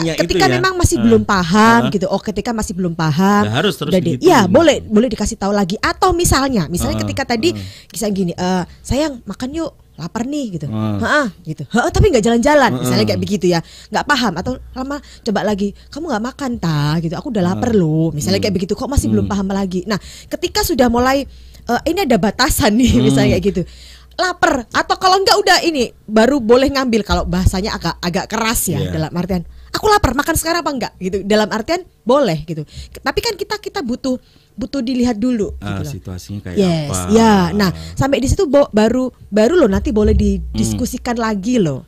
ketika itu ya. memang masih belum paham gitu. Oh, ketika masih belum paham. Ya, harus terus gitu. Ya, boleh dikasih tahu lagi. Atau misalnya ketika tadi kisah gini, sayang makan yuk, lapar nih gitu. Gitu. Tapi nggak jalan-jalan. Misalnya kayak begitu ya. Nggak paham atau lama coba lagi, kamu nggak makan gitu. Aku udah lapar loh. Misalnya kayak begitu, kok masih belum paham lagi. Nah, ketika sudah mulai ini ada batasan nih misalnya kayak gitu. Lapar atau kalau enggak udah ini baru boleh ngambil, kalau bahasanya agak keras ya, dalam artian aku lapar, makan sekarang apa enggak gitu, dalam artian boleh gitu, tapi kan kita butuh dilihat dulu gitu situasinya kayak apa. Ya, nah sampai di situ baru lo nanti boleh didiskusikan lagi loh.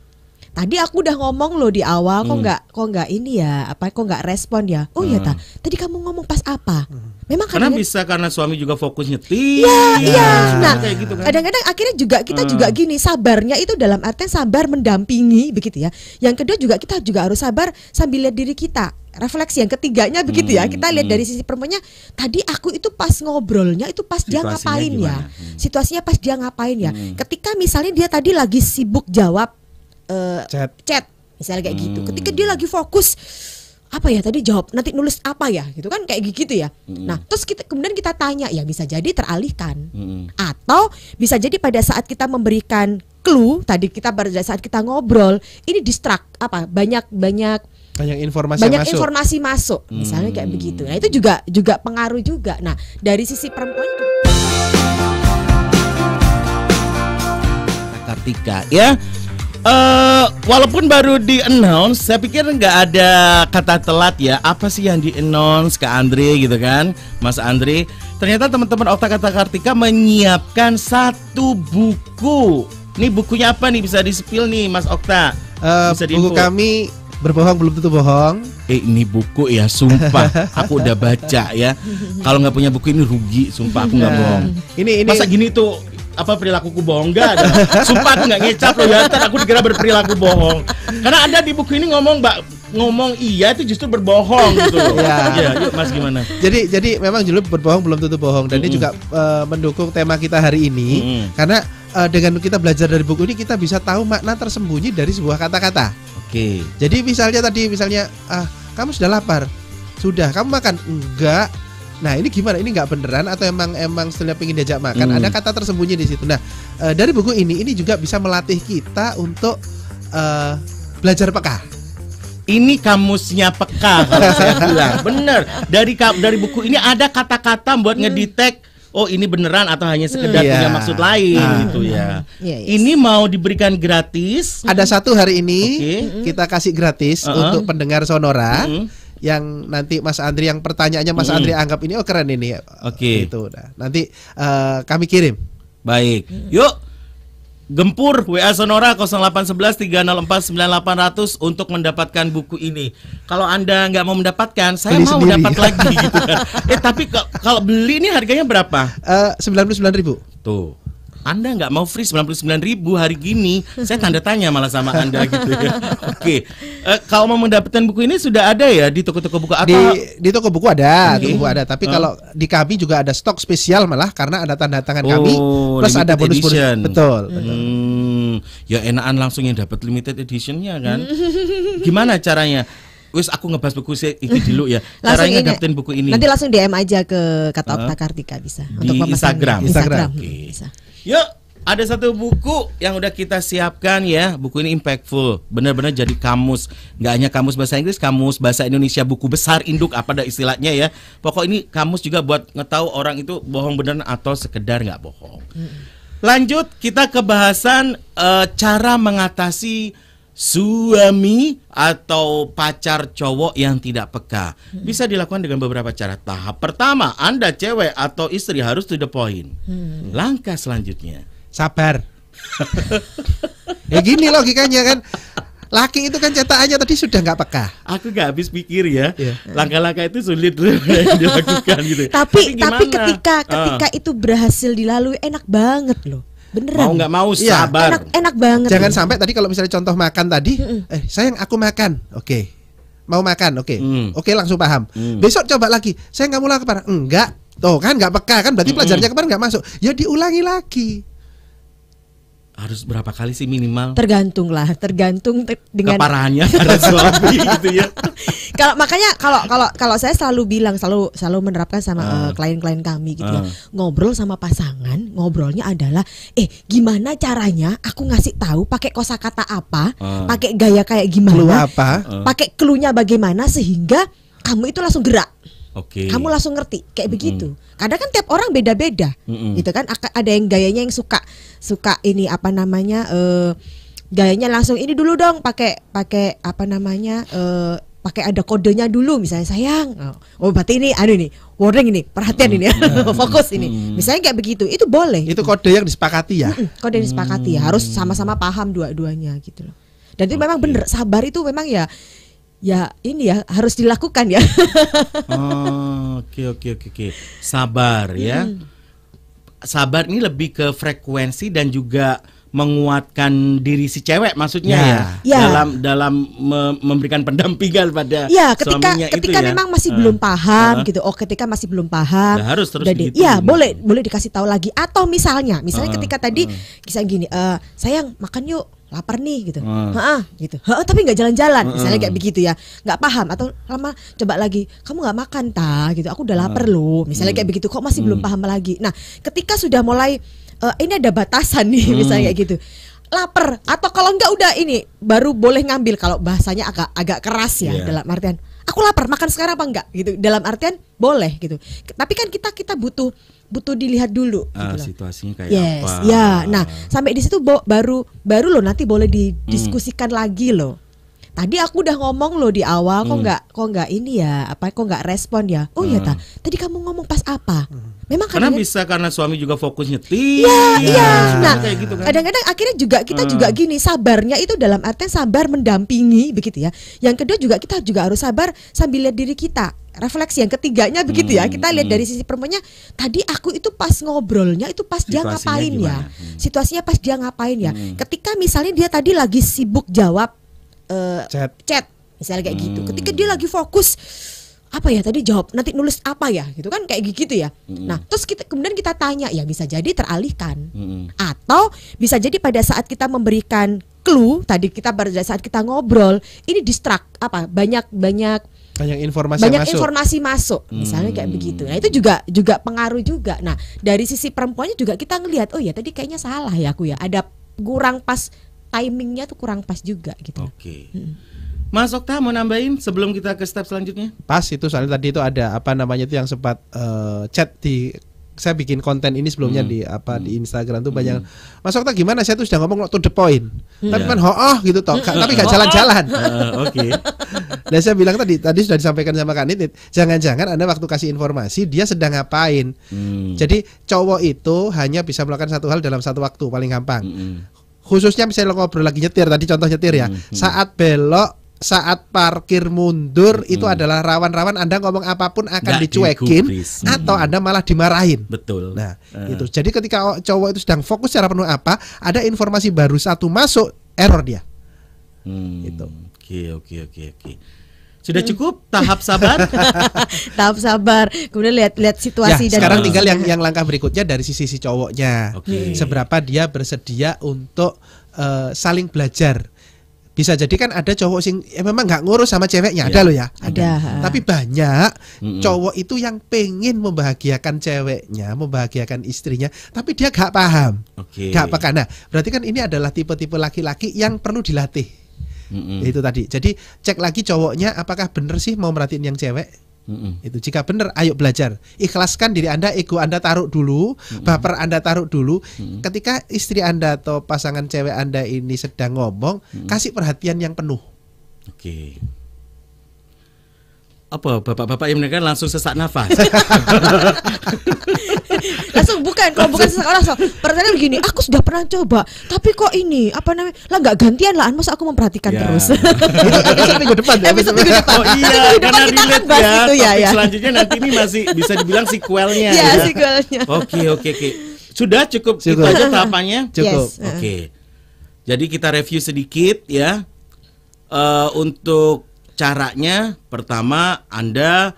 Tadi aku udah ngomong loh di awal, kok nggak ini ya, kok nggak respon ya? Oh ya tadi kamu ngomong pas apa? Memang karena suami juga fokus nyetir. Iya. Nah, kayak gitu kan. Kadang-kadang akhirnya kita juga gini, sabarnya itu dalam artian sabar mendampingi begitu ya. Yang kedua juga kita juga harus sabar sambil lihat diri kita. Refleksi yang ketiganya begitu ya. Kita lihat dari sisi perempuannya. Tadi aku itu pas ngobrolnya itu pas dia ngapain ya? Situasinya pas dia ngapain ya? Ketika misalnya dia tadi lagi sibuk jawab chat misalnya kayak gitu. Ketika dia lagi fokus apa ya tadi jawab, nanti nulis apa ya gitu kan, kayak gitu ya. Nah terus kemudian kita tanya, ya bisa jadi teralihkan, atau bisa jadi pada saat kita memberikan clue tadi, kita pada saat kita ngobrol ini distract banyak informasi masuk misalnya kayak begitu. Nah itu juga pengaruh juga. Nah dari sisi perempuan Kartika ya. Walaupun baru di-announce, saya pikir nggak ada kata telat ya. Apa sih yang di-announce ke Andre gitu kan, Mas Andre? Ternyata teman-teman Okta Kata Kartika menyiapkan satu buku. Ini bukunya apa nih, bisa di-spill nih Mas Okta? Buku kami Berbohong Belum Tentu Bohong. Ini buku ya, sumpah aku udah baca ya. Kalau nggak punya buku ini rugi, sumpah aku nggak bohong. Ini masa gini tuh perilakuku bohong, enggak ada. Sumpah aku nggak ngecap loh ya, ntar aku dikira berperilaku bohong. Karena ada di buku ini ngomong iya itu justru berbohong gitu loh. Ya, yuk Mas gimana? Jadi memang judul Berbohong Belum Tentu Bohong, dan ini juga mendukung tema kita hari ini. Karena dengan kita belajar dari buku ini, kita bisa tahu makna tersembunyi dari sebuah kata-kata. Oke. Jadi misalnya kamu sudah lapar? Sudah. Kamu makan? Enggak. Nah ini gimana? Ini nggak beneran atau emang setelah pengen diajak makan? Ada kata tersembunyi di situ. Nah dari buku ini juga bisa melatih kita untuk belajar peka. Ini kamusnya peka kalau saya bilang. Bener. Dari buku ini ada kata-kata buat ngedetect, oh ini beneran atau hanya sekedar punya maksud lain gitu ya. Ini mau diberikan gratis. Ada satu hari ini kita kasih gratis untuk pendengar Sonora. Yang nanti Mas Andri, yang pertanyaannya Mas Andri anggap ini keren ini. Itu udah. Nanti kami kirim. Baik. Yuk gempur WA Sonora 0811 304 9800 untuk mendapatkan buku ini. Kalau Anda nggak mau mendapatkan, saya beli mau sendiri. Dapat lagi gitu kan. Tapi kalau beli ini harganya berapa? 99.000. Tuh. Anda nggak mau free 99.000 hari gini, saya tanda tanya malah sama Anda gitu ya. Oke. Kalau mau mendapatkan buku ini sudah ada ya di toko-toko buku atau di toko buku ada, toko buku ada. Tapi kalau di kami juga ada stok spesial malah karena ada tanda tangan kami plus ada bonus-bonus. Betul. Ya enakan langsung yang dapat limited editionnya kan. Gimana caranya? Wis aku ngebahas buku itu dulu ya. Caranya dapetin buku ini. Nanti langsung DM aja ke Kata Okta Kartika bisa. Di Instagram. Bisa. Yuk, ada satu buku yang udah kita siapkan ya. Buku ini impactful, benar-benar jadi kamus. Nggak hanya kamus bahasa Inggris, kamus bahasa Indonesia, buku besar induk apa ada istilahnya ya. Pokok ini kamus juga buat ngetahu orang itu bohong beneran atau sekedar nggak bohong. Lanjut kita ke bahasan cara mengatasi suami atau pacar cowok yang tidak peka. Bisa dilakukan dengan beberapa cara. Tahap pertama, Anda cewek atau istri harus to the point. Langkah selanjutnya, sabar. Ya gini logikanya kan. Laki itu kan cetakannya tadi sudah nggak peka. Aku nggak habis pikir ya. Langkah-langkah itu sulit dilakukan gitu. Tapi ketika itu berhasil dilalui, enak banget loh. Beneran. Mau nggak mau sabar. Enak banget. Jangan sampai tadi kalau misalnya contoh makan tadi, sayang aku makan, oke. Mau makan, oke. Oke langsung paham. Besok coba lagi, saya nggak mau lapar, enggak. Tuh kan nggak peka kan, berarti pelajarannya kemarin nggak masuk. Ya diulangi lagi. Harus berapa kali sih minimal? Tergantung dengan Keparahannya ada suami gitu ya. Kalau saya selalu bilang, selalu menerapkan sama klien-klien kami gitu ya. Ngobrol sama pasangan, ngobrolnya adalah gimana caranya aku ngasih tahu pakai kosakata apa, pakai gaya kayak Clue gimana, apa? pakai clue-nya bagaimana sehingga kamu itu langsung gerak. Oke. Kamu langsung ngerti kayak begitu. Kadang kan tiap orang beda-beda, gitu kan. Ada yang gayanya yang suka ini apa namanya, gayanya langsung ini dulu dong, pakai apa namanya, pakai ada kodenya dulu, misalnya sayang. Oh berarti ini warning ini, perhatian ini ya, fokus ini. Misalnya kayak begitu, itu boleh. Itu kode yang disepakati ya. Kode yang disepakati ya, harus sama-sama paham dua-duanya gitu loh. Dan itu memang bener, sabar itu memang ya ini ya harus dilakukan ya. Oke. Sabar ya. Sabar ini lebih ke frekuensi dan juga menguatkan diri si cewek maksudnya dalam memberikan pendampingan pada suaminya ketika itu ya. Memang masih belum paham gitu. Ketika masih belum paham. Nah, harus terus gitu. Boleh dikasih tahu lagi, atau misalnya ketika tadi kisah gini, sayang makan yuk, lapar nih gitu. Gitu. Tapi nggak jalan-jalan, misalnya kayak begitu ya. Nggak paham, atau lama coba lagi, kamu nggak makan gitu. Aku udah lapar loh. Misalnya kayak begitu, kok masih belum paham lagi. Nah, ketika sudah mulai ini ada batasan nih, misalnya kayak gitu. Lapar, atau kalau enggak udah ini baru boleh ngambil, kalau bahasanya agak keras ya, dalam artian aku lapar, makan sekarang apa enggak gitu. Dalam artian boleh gitu. Tapi kan kita butuh dilihat dulu gitu situasinya kayak apa. Ya, nah sampai di situ baru lo nanti boleh didiskusikan lagi loh. Tadi aku udah ngomong loh di awal, kok nggak ini ya, kok nggak respon ya? Oh iya tadi kamu ngomong pas apa? Memang karena suami juga fokus nyetir. Iya. Nah, kayak gitu kan. Kadang-kadang akhirnya kita juga gini, sabarnya itu dalam artian sabar mendampingi begitu ya. Yang kedua juga kita juga harus sabar sambil lihat diri kita. Refleksi yang ketiganya begitu ya. Kita lihat dari sisi perempuannya, tadi aku itu pas ngobrolnya itu pas dia ngapain ya? Situasinya pas dia ngapain ya? Ketika misalnya dia tadi lagi sibuk jawab chat misalnya kayak gitu. Ketika dia lagi fokus apa ya tadi jawab, nanti nulis apa ya gitu kan, kayak gitu ya. Nah terus kemudian kita tanya, ya bisa jadi teralihkan, atau bisa jadi pada saat kita memberikan clue tadi, pada saat kita ngobrol ini distract banyak informasi masuk misalnya kayak begitu. Nah itu juga pengaruh juga. Nah dari sisi perempuannya juga kita ngelihat, oh ya tadi kayaknya salah ya aku ya, ada kurang pas, timingnya tuh kurang pas juga gitu. Oke. Mas Okta mau nambahin sebelum kita ke step selanjutnya? Pas itu, soalnya tadi itu ada apa namanya itu yang sempat chat saya bikin konten ini sebelumnya di Instagram tuh banyak. Mas Okta gimana, saya tuh sudah ngomong to the point. Tapi kan gitu toh, tapi gak jalan-jalan. Oke. Dan saya bilang tadi sudah disampaikan sama Kak Nit, jangan-jangan Anda waktu kasih informasi dia sedang ngapain. Jadi cowok itu hanya bisa melakukan satu hal dalam satu waktu, paling gampang. Khususnya misalnya ngobrol lagi nyetir, tadi contoh nyetir ya. Saat belok, saat parkir mundur, itu adalah rawan-rawan Anda ngomong apapun akan dicuekin atau Anda malah dimarahin. Betul. Nah, itu. Jadi ketika cowok itu sedang fokus secara penuh ada informasi baru satu masuk, error dia. Gitu. Oke. Sudah cukup tahap sabar? Tahap sabar. Kemudian lihat situasi dan sekarang tinggal yang langkah berikutnya dari sisi cowoknya. Seberapa dia bersedia untuk saling belajar. Bisa jadi kan ada cowok sing memang nggak ngurus sama ceweknya, ada loh ya. Ada. Tapi banyak cowok itu yang pengen membahagiakan ceweknya, membahagiakan istrinya, tapi dia nggak paham, nggak peka. Nah, berarti kan ini adalah tipe-tipe laki-laki yang perlu dilatih. Itu tadi. Jadi cek lagi cowoknya apakah bener sih mau merhatiin yang cewek. Itu jika benar, ayo belajar. Ikhlaskan diri Anda, ego Anda taruh dulu, baper Anda taruh dulu. Ketika istri Anda atau pasangan cewek Anda ini sedang ngomong, kasih perhatian yang penuh. Oke. Apa bapak-bapak yang mendengar langsung sesak nafas? Kalau bukan sesak langsung. Pertanyaan begini, aku sudah pernah coba, tapi kok ini nggak gantian lah, masa aku memperhatikan terus. Episode minggu depan. Oh iya, karena kita akan bahas relate itu ya. Selanjutnya nanti ini masih bisa dibilang sequelnya. Iya, sequelnya. Oke. Sudah cukup itu aja tahapannya. Cukup. Oke. Jadi kita review sedikit ya. Untuk caranya, pertama Anda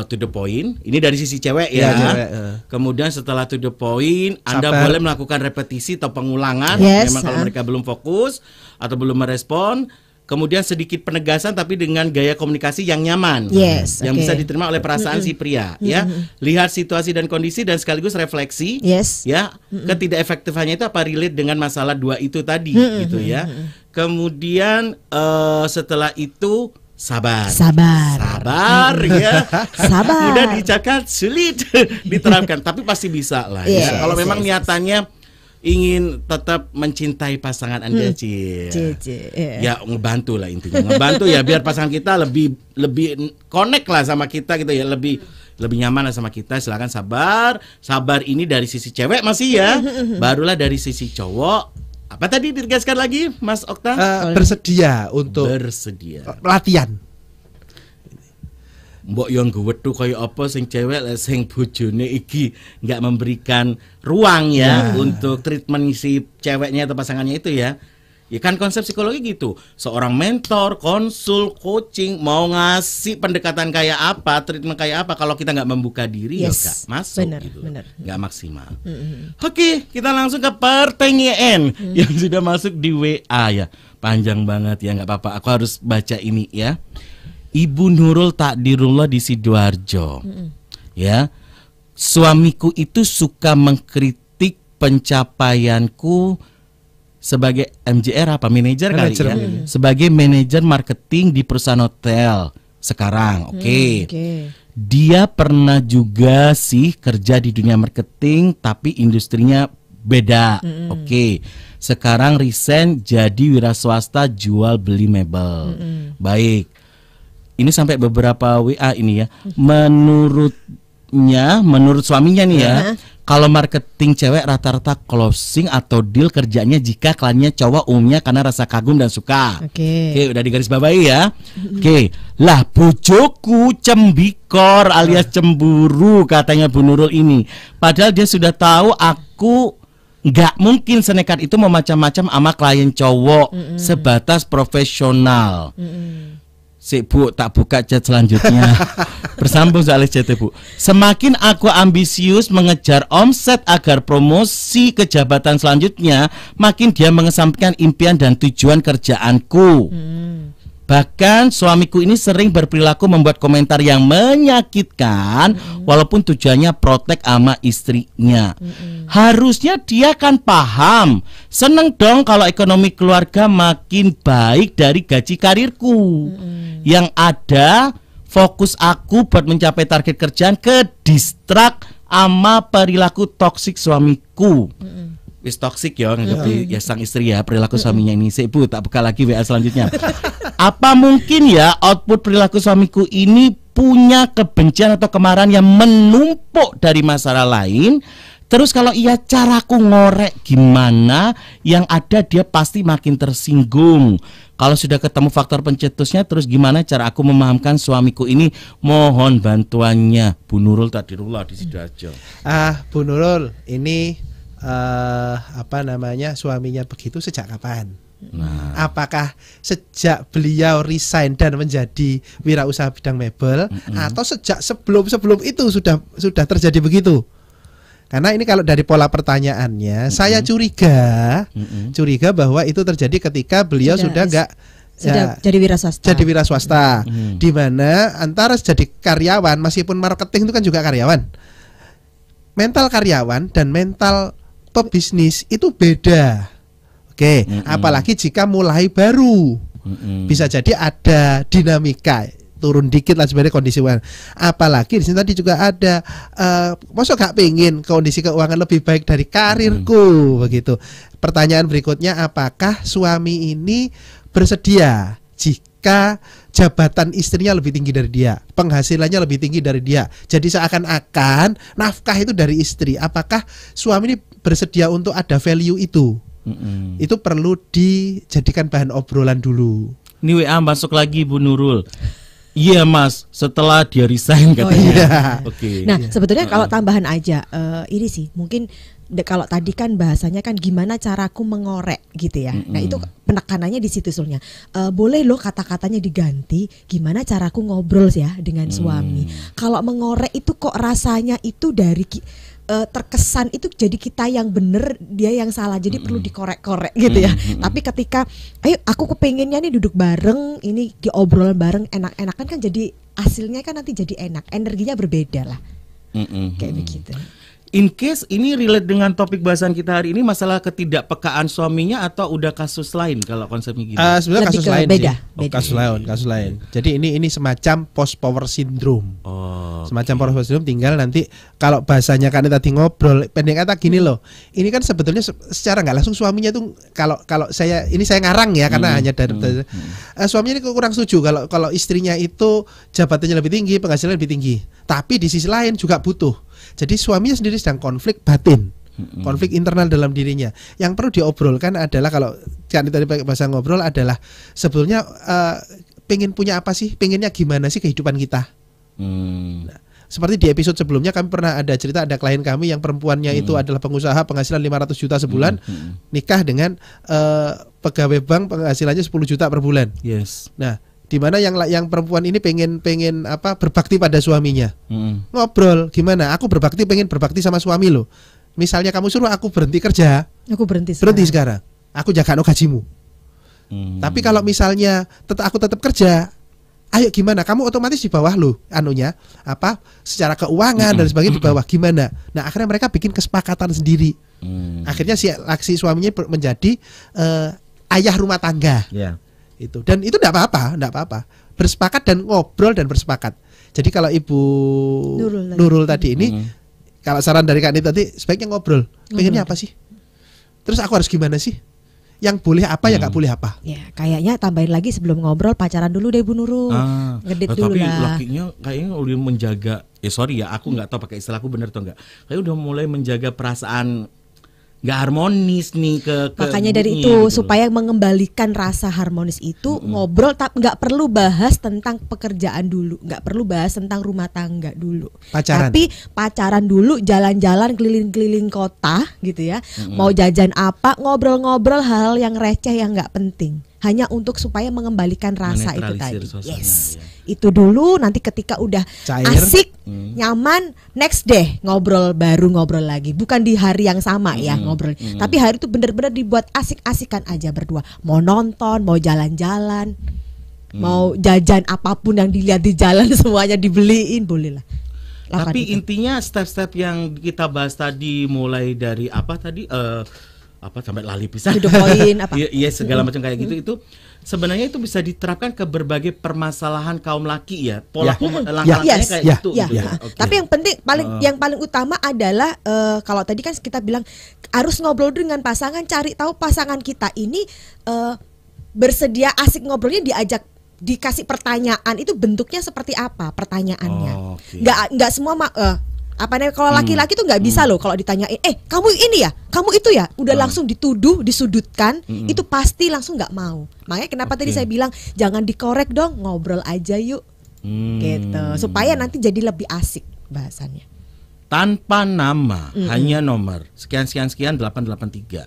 to the point. Ini dari sisi cewek Iya, ya. cewek, Kemudian setelah to the point, Anda Sabar. boleh melakukan repetisi atau pengulangan. Yes, Memang kalau mereka belum fokus atau belum merespon. Kemudian sedikit penegasan tapi dengan gaya komunikasi yang nyaman, Yes, yang oke. bisa diterima oleh perasaan si pria. Ya, lihat situasi dan kondisi dan sekaligus refleksi. Yes. Ya, ketidakefektifannya itu apa relate dengan masalah dua itu tadi, gitu ya. Kemudian setelah itu sabar. Sabar ya. Sabar. Mudah diucapkan, sulit diterapkan, tapi pasti bisa lah Yes, ya. Kalau memang yes, niatannya ingin tetap mencintai pasangan Anda, ya ngebantu lah intinya. Ngebantu ya biar pasangan kita lebih connect lah sama kita gitu ya, lebih nyaman lah sama kita. Silakan sabar. Sabar ini dari sisi cewek masih ya. Barulah dari sisi cowok. Apa tadi ditegaskan lagi, Mas Okta? Bersedia untuk Bersedia. latihan. Mbok yang gewetu kayak apa sing cewek lah sing bojone iki nggak memberikan ruang ya untuk treatment si ceweknya atau pasangannya itu ya. Ya kan konsep psikologi gitu. Seorang mentor, konsul, coaching mau ngasih pendekatan kayak apa, treatment kayak apa, kalau kita nggak membuka diri ya nggak masuk gitu. Nggak maksimal. Oke, kita langsung ke pertanyaan yang sudah masuk di WA ya. Panjang banget ya, nggak apa-apa. Aku harus baca ini ya. Ibu Nurul Takdirullah di Sidoarjo. Ya. Suamiku itu suka mengkritik pencapaianku sebagai MJR apa manajer kali ya. Sebagai manajer marketing di perusahaan hotel sekarang. Oke. Dia pernah juga sih kerja di dunia marketing tapi industrinya beda. Oke. Sekarang resign jadi wira swasta jual beli mebel. Baik. Ini sampai beberapa WA ini ya. Menurut suaminya nih ya, kalau marketing cewek rata-rata closing atau deal kerjanya jika kliennya cowok umumnya karena rasa kagum dan suka. Oke, udah digaris bawahi ya. Oke, lah bojoku cembikor alias cemburu katanya Bu Nurul ini. Padahal dia sudah tahu aku nggak mungkin senekat itu mau macam-macam sama klien cowok sebatas profesional. Si Bu, tak buka chat selanjutnya. Bersambung soal chat Bu. Semakin aku ambisius mengejar omset agar promosi ke jabatan selanjutnya, makin dia mengesampingkan impian dan tujuan kerjaanku. Bahkan suamiku ini sering berperilaku membuat komentar yang menyakitkan walaupun tujuannya protek sama istrinya. Harusnya dia kan paham. Seneng dong kalau ekonomi keluarga makin baik dari gaji karirku. Yang ada fokus aku buat mencapai target kerjaan ke distrak sama perilaku toksik suamiku. Wis toksik ya ngerti ya sang istri ya perilaku suaminya ini. Bu, tak buka lagi WA selanjutnya. Apa mungkin ya output perilaku suamiku ini punya kebencian atau kemarahan yang menumpuk dari masalah lain? Terus kalau iya caraku ngorek gimana? Yang ada dia pasti makin tersinggung. Kalau sudah ketemu faktor pencetusnya, terus gimana cara aku memahamkan suamiku ini? Mohon bantuannya. Bu Nurul Takdirullah di Sidoarjo. Bu Nurul, ini suaminya begitu sejak kapan? Nah. Apakah sejak beliau resign dan menjadi wirausaha bidang mebel atau sejak sebelum itu sudah terjadi begitu? Karena ini kalau dari pola pertanyaannya saya curiga bahwa itu terjadi ketika beliau sudah jadi wira swasta. Di mana antara jadi karyawan meskipun marketing itu kan juga karyawan. Mental karyawan dan mental pebisnis itu beda. Oke, apalagi jika mulai baru. Bisa jadi ada dinamika turun dikit lah sebenarnya kondisi keuangan. Apalagi di sini tadi juga ada masa gak pengen kondisi keuangan lebih baik dari karirku begitu. Pertanyaan berikutnya, apakah suami ini bersedia jika jabatan istrinya lebih tinggi dari dia, penghasilannya lebih tinggi dari dia, jadi seakan-akan nafkah itu dari istri. Apakah suami ini bersedia untuk ada value itu? Itu perlu dijadikan bahan obrolan dulu. Ini WA masuk lagi Bu Nurul. Iya Mas, setelah dia resign katanya. Nah sebetulnya kalau tambahan aja, ini sih mungkin kalau tadi kan bahasanya kan gimana caraku mengorek gitu ya. Nah itu penekanannya di situ soalnya. Boleh loh kata-katanya diganti. Gimana caraku ngobrol ya dengan suami. Kalau mengorek itu kok rasanya itu dari terkesan itu jadi kita yang bener dia yang salah, jadi perlu dikorek-korek gitu ya. Tapi ketika ayo aku kepengennya nih duduk bareng, ini diobrol bareng enak-enakan kan jadi hasilnya kan nanti jadi enak, energinya berbeda lah. Kayak begitu. In case ini relate dengan topik bahasan kita hari ini, masalah ketidakpekaan suaminya atau udah kasus lain kalau konsepnya gitu? Sebenarnya Lebih kasus ke lain beda, sih. beda. Kasus lain. Jadi ini semacam post power syndrome. Semacam post power syndrome, tinggal nanti kalau bahasanya kan tadi ngobrol, pendek kata gini loh. Ini kan sebetulnya secara nggak langsung suaminya tuh kalau saya ngarang ya karena hanya dari suaminya ini kurang setuju kalau istrinya itu jabatannya lebih tinggi, penghasilannya lebih tinggi. Tapi di sisi lain juga butuh. Jadi suaminya sendiri sedang konflik batin, konflik internal dalam dirinya. Yang perlu diobrolkan adalah kalau tadi pakai bahasa ngobrol adalah sebetulnya pengen punya apa sih, pengennya gimana sih kehidupan kita. Nah, seperti di episode sebelumnya kami pernah ada cerita, ada klien kami yang perempuannya itu adalah pengusaha penghasilan 500 juta sebulan, nikah dengan pegawai bank penghasilannya 10 juta per bulan. Yes. Nah, di mana yang perempuan ini pengen berbakti pada suaminya. Ngobrol gimana? Aku pengen berbakti sama suami lo. Misalnya kamu suruh aku berhenti kerja, Aku berhenti sekarang. Aku jaga gajimu. Tapi kalau misalnya aku tetap kerja, ayo gimana? Kamu otomatis di bawah lo, secara keuangan dan sebagainya di bawah gimana? Nah, akhirnya mereka bikin kesepakatan sendiri. Akhirnya si suaminya menjadi ayah rumah tangga. Yeah. Itu, dan itu enggak apa-apa, bersepakat dan ngobrol dan bersepakat. Jadi kalau Ibu Nurul tadi ini, kalau saran dari Kak Nit tadi sebaiknya ngobrol. Pengennya apa sih? Terus aku harus gimana sih? Yang boleh apa, yang nggak boleh apa? Ya, kayaknya tambahin lagi sebelum ngobrol pacaran dulu deh Bu Nurul. Ngedit dulu tapi lah. lakinya kayaknya udah menjaga. Sorry ya, aku nggak tahu pakai istilahku bener atau enggak. Kayaknya udah mulai menjaga perasaan nggak harmonis nih ke Makanya dari ibunya itu gitu supaya mengembalikan rasa harmonis itu ngobrol, tapi nggak perlu bahas tentang pekerjaan dulu, nggak perlu bahas tentang rumah tangga dulu. Pacaran. Tapi pacaran dulu, jalan-jalan keliling-keliling kota gitu ya. Mau jajan apa, ngobrol-ngobrol hal yang receh yang nggak penting. Hanya untuk supaya mengembalikan rasa itu tadi. Suasana, Yes. ya. Itu dulu, nanti ketika udah Cair. asik, nyaman, next day ngobrol lagi. Bukan di hari yang sama ya ngobrol. Tapi hari itu benar-benar dibuat asik-asikan aja berdua. Mau nonton, mau jalan-jalan, mau jajan apapun yang dilihat di jalan semuanya dibeliin, boleh lah. Lakukan Tapi itu. intinya step-step yang kita bahas tadi, mulai dari apa tadi sampai lali pisah. To the point, apa? Iya, segala macam kayak gitu, itu sebenarnya itu bisa diterapkan ke berbagai permasalahan kaum laki ya. Pola langkah-langkahnya kayak gitu. Ya. Gitu ya. Oke. Tapi yang paling utama adalah kalau tadi kan kita bilang harus ngobrol dengan pasangan, cari tahu pasangan kita ini bersedia asik ngobrolnya, dikasih pertanyaan itu bentuknya seperti apa pertanyaannya. Oke. Nggak semua kalau laki-laki tuh nggak bisa loh kalau ditanyain, kamu ini ya, kamu itu ya, udah langsung dituduh, disudutkan, itu pasti langsung nggak mau. Makanya kenapa tadi saya bilang jangan dikorek dong, ngobrol aja yuk, gitu, supaya nanti jadi lebih asik bahasannya. Tanpa nama, hanya nomor sekian 883.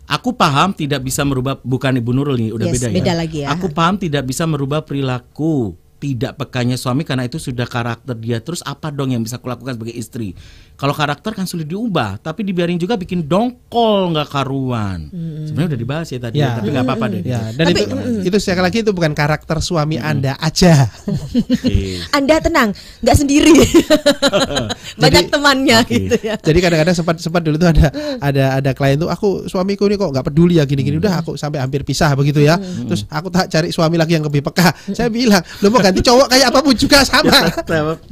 Aku paham tidak bisa merubah, bukan Ibu Nurul nih, udah Yes, beda ya. beda lagi ya. Aku paham tidak bisa merubah perilaku tidak pekanya suami karena itu sudah karakter dia. Terus apa dong yang bisa kulakukan sebagai istri? Kalau karakter kan sulit diubah, tapi dibiarin juga bikin dongkol nggak karuan. Sebenarnya udah dibahas ya tadi, tapi nggak apa-apa deh. Ya, dan itu sekali lagi itu bukan karakter suami Anda aja. Anda tenang, nggak sendiri. Banyak temannya gitu ya. Jadi kadang-kadang sempat dulu tuh ada klien tuh, aku suamiku ini kok nggak peduli ya gini-gini, udah aku sampai hampir pisah begitu ya. Terus aku tak cari suami lagi yang lebih peka. Saya bilang, lo mau ganti cowok kayak apapun juga sama.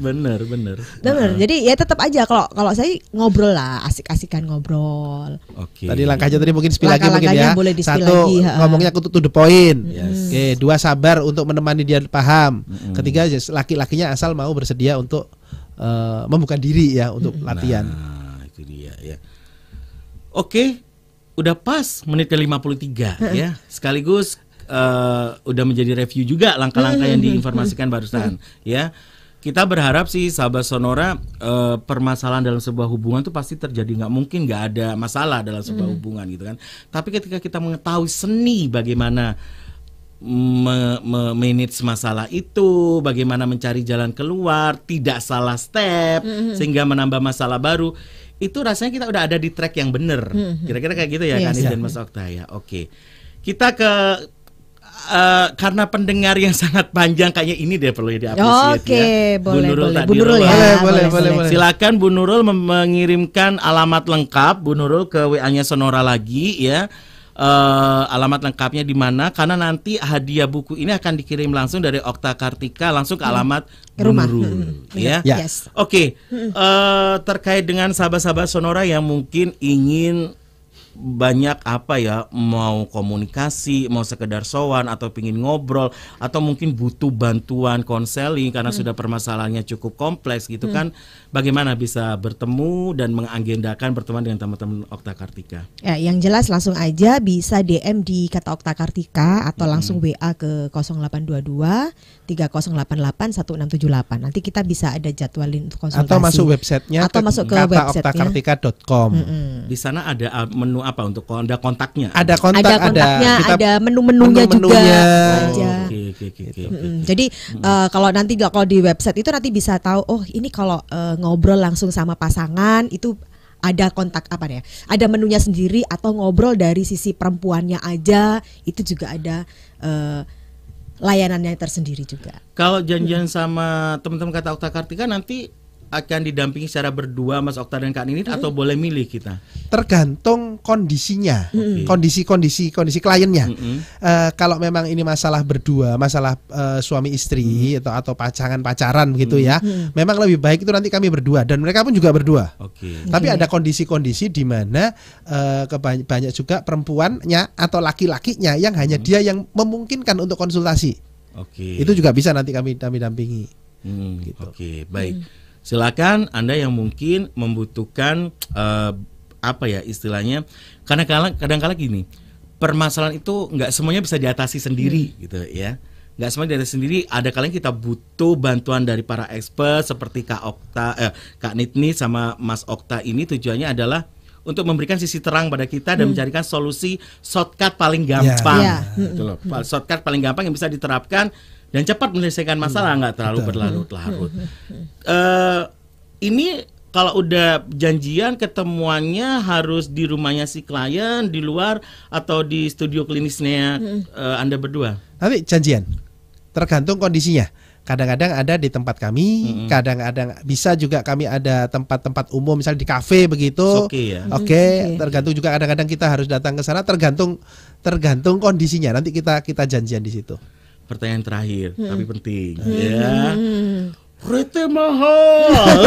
Bener. Jadi ya tetap aja kalau saya ngobrol lah, asik-asikan ngobrol. Oke. Tadi langkahnya tadi mungkin spill lagi mungkin Langkah-langkahnya ya. boleh di-spill Satu, lagi, ngomongnya to the point. Yes. Oke, dua, sabar untuk menemani dia paham. Ketiga, laki-lakinya asal mau bersedia untuk membuka diri ya untuk latihan. Nah, itu dia ya. Oke, udah pas menit ke 53 ya. Sekaligus udah menjadi review juga langkah-langkah yang diinformasikan barusan ya. kita berharap sih sahabat Sonora, permasalahan dalam sebuah hubungan tuh pasti terjadi, nggak mungkin nggak ada masalah dalam sebuah hubungan gitu kan. Tapi ketika kita mengetahui seni bagaimana manage masalah itu, bagaimana mencari jalan keluar, tidak salah step sehingga menambah masalah baru, itu rasanya kita udah ada di track yang bener. Kira-kira kayak gitu ya, Yes. kan dan Mas Okta ya. Oke. Kita ke karena pendengar yang sangat panjang, kayaknya ini deh perlu diapresiasi. Oke, ya. boleh, Bu Nurul boleh. tadi Bu Nurul ya. Boleh. Silakan Bu Nurul mengirimkan alamat lengkap Bu Nurul ke WA-nya Sonora lagi ya. Alamat lengkapnya di mana, karena nanti hadiah buku ini akan dikirim langsung dari Okta Kartika langsung ke alamat Bu Rumah. Nurul ya. Ya. Yes. Oke, terkait dengan sahabat-sahabat Sonora yang mungkin ingin banyak mau komunikasi, mau sekedar sowan atau pingin ngobrol, atau mungkin butuh bantuan konseling karena sudah permasalahannya cukup kompleks gitu kan, bagaimana bisa bertemu dan mengagendakan pertemuan dengan teman-teman Okta Kartika? Ya, yang jelas langsung aja bisa DM di kata Okta Kartika atau langsung WA ke 0822 3088 1678. Nanti kita bisa ada jadwalin untuk konsultasi. Atau masuk websitenya Atau masuk ke websitenya. kataoktakartika.com. Di sana ada menu apa untuk ada kontaknya? Ada kontak, Ada kontaknya, kita ada menu-menunya juga. menu-menunya. Aja. Oke. Jadi kalau di website itu nanti bisa tahu, oh ini kalau ngobrol langsung sama pasangan itu ada kontak apa ya? Ada menunya sendiri, atau ngobrol dari sisi perempuannya aja itu juga ada layanannya tersendiri juga. Kalau janjian sama teman-teman kata Okta Kartika nanti akan didampingi secara berdua Mas Okta dan Kak Nini, atau boleh milih kita? Tergantung kondisinya, kondisi kliennya. Kalau memang ini masalah berdua, masalah suami istri atau pacaran gitu ya, memang lebih baik itu nanti kami berdua, dan mereka pun juga berdua. Oke. Tapi ada kondisi-kondisi di mana banyak juga perempuannya atau laki-lakinya yang hanya dia yang memungkinkan untuk konsultasi. Oke. Itu juga bisa nanti kami dampingi. Gitu. Oke, baik. Silakan Anda yang mungkin membutuhkan istilahnya, karena kadang-kala gini, permasalahan itu nggak semuanya bisa diatasi sendiri gitu ya. Nggak semuanya diatasi sendiri. Ada kalanya kita butuh bantuan dari para expert seperti Kak Nitni sama Mas Okta ini. Tujuannya adalah untuk memberikan sisi terang pada kita dan mencarikan solusi shortcut paling gampang. Gitu loh. Shortcut paling gampang yang bisa diterapkan dan cepat menyelesaikan masalah, nggak terlalu berlarut-larut. Ini kalau udah janjian ketemuannya harus di rumahnya si klien, di luar, atau di studio klinisnya Anda berdua? Nanti janjian, tergantung kondisinya. Kadang-kadang ada di tempat kami, kadang-kadang bisa juga kami ada tempat-tempat umum, misalnya di kafe begitu. Oke ya. Oke, tergantung juga kadang-kadang kita harus datang ke sana, tergantung kondisinya. Nanti kita janjian di situ. Pertanyaan terakhir tapi penting ya. Rete mahal.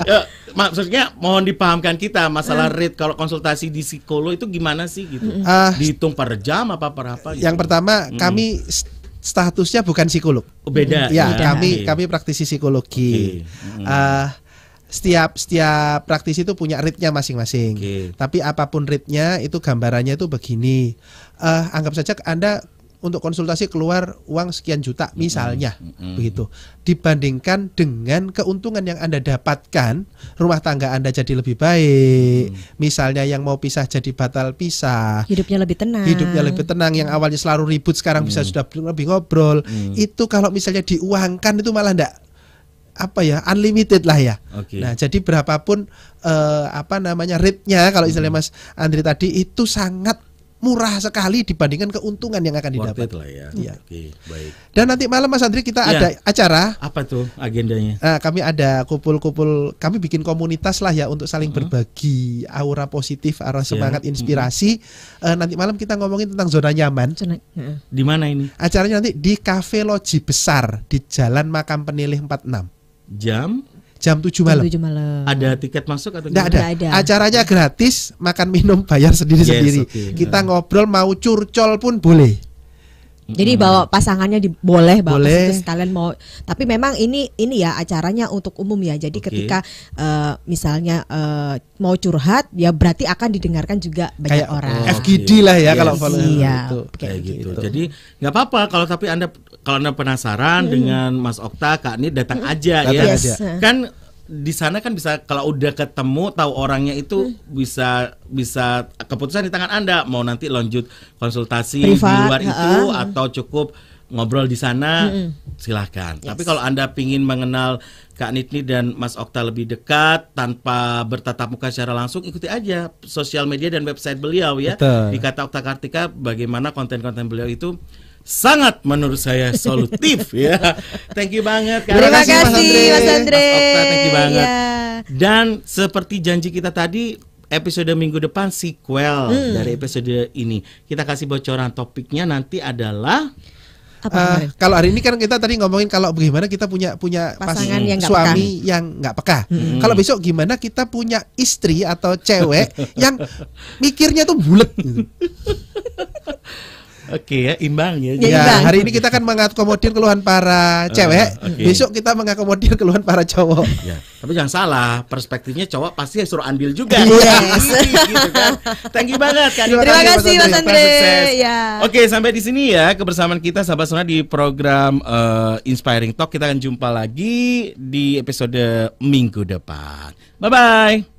Ya, maksudnya mohon dipahamkan kita masalah rate kalau konsultasi di psikolog itu gimana sih gitu. Dihitung per jam apa per apa gitu. Yang pertama, kami statusnya bukan psikolog. Beda. Ya, Beda. kami praktisi psikologi. Setiap praktisi itu punya rate-nya masing-masing. Tapi apapun rate-nya itu gambarannya itu begini. Anggap saja Anda untuk konsultasi keluar uang sekian juta misalnya, begitu. Dibandingkan dengan keuntungan yang Anda dapatkan, rumah tangga Anda jadi lebih baik. Misalnya yang mau pisah jadi batal pisah. Hidupnya lebih tenang. Yang awalnya selalu ribut sekarang bisa sudah lebih ngobrol. Itu kalau misalnya diuangkan itu malah enggak unlimited lah ya. Nah, jadi berapapun rate-nya kalau istilahnya Mas Andri tadi itu sangat murah sekali dibandingkan keuntungan yang akan didapat. Lah ya. Iya. Oke, baik. Dan nanti malam Mas Andri kita ada acara. Apa tuh agendanya? Kami ada kumpul-kumpul, kami bikin komunitas lah ya untuk saling berbagi aura positif, aura semangat, inspirasi. Nanti malam kita ngomongin tentang zona nyaman. Di mana ini? Acaranya nanti di Cafe Loji Besar di Jalan Makam Penilih 46. Jam 7 malam. Ada tiket masuk atau Nggak ada. Acaranya gratis, makan minum bayar sendiri-sendiri. Kita ngobrol mau curcol pun boleh. Jadi bawa pasangannya boleh bawa Boleh. ke situ sekalian mau. Tapi memang ini ya acaranya untuk umum ya. Jadi Oke. ketika misalnya mau curhat ya berarti akan didengarkan juga banyak Kayak orang. FGD lah ya Yes. kalau follow Iya. itu. Kayak gitu. Jadi nggak apa-apa kalau anda penasaran dengan Mas Okta, Kak Nit, datang aja Datang ya. aja. Kan di sana kan bisa kalau udah ketemu tahu orangnya itu bisa keputusan di tangan Anda mau nanti lanjut konsultasi di Privat, luar itu atau cukup ngobrol di sana silahkan. Tapi kalau Anda pingin mengenal Kak Nitni dan Mas Okta lebih dekat tanpa bertatap muka secara langsung, ikuti aja sosial media dan website beliau ya. Betul. Di Kata Okta Kartika bagaimana konten-konten beliau itu sangat menurut saya solutif ya. Thank you banget Kak. Terima kasih, Mas kasih Andre. Mas Andre. Mas Okta, thank you banget. Ya. Dan seperti janji kita tadi, episode minggu depan sequel dari episode ini. Kita kasih bocoran topiknya nanti adalah Apa kemarin? Kalau hari ini kan kita tadi ngomongin kalau bagaimana kita punya Pasangan yang nggak suami yang nggak peka. Kalau besok gimana kita punya istri atau cewek yang mikirnya tuh bulet gitu. oke ya, imbang ya. Ya, Ya, imbang. hari ini kita kan mengakomodir keluhan para cewek, oke. besok kita mengakomodir keluhan para cowok. Ya, tapi jangan salah, perspektifnya cowok pasti suruh andil juga. Yes. Gitu kan. Thank you banget Kak. Terima Terima kasih, kasih Mas Mas Andre. Andre. Sukses. Ya. Oke, sampai di sini ya kebersamaan kita sahabat Sona di program Inspiring Talk. Kita akan jumpa lagi di episode minggu depan. Bye bye.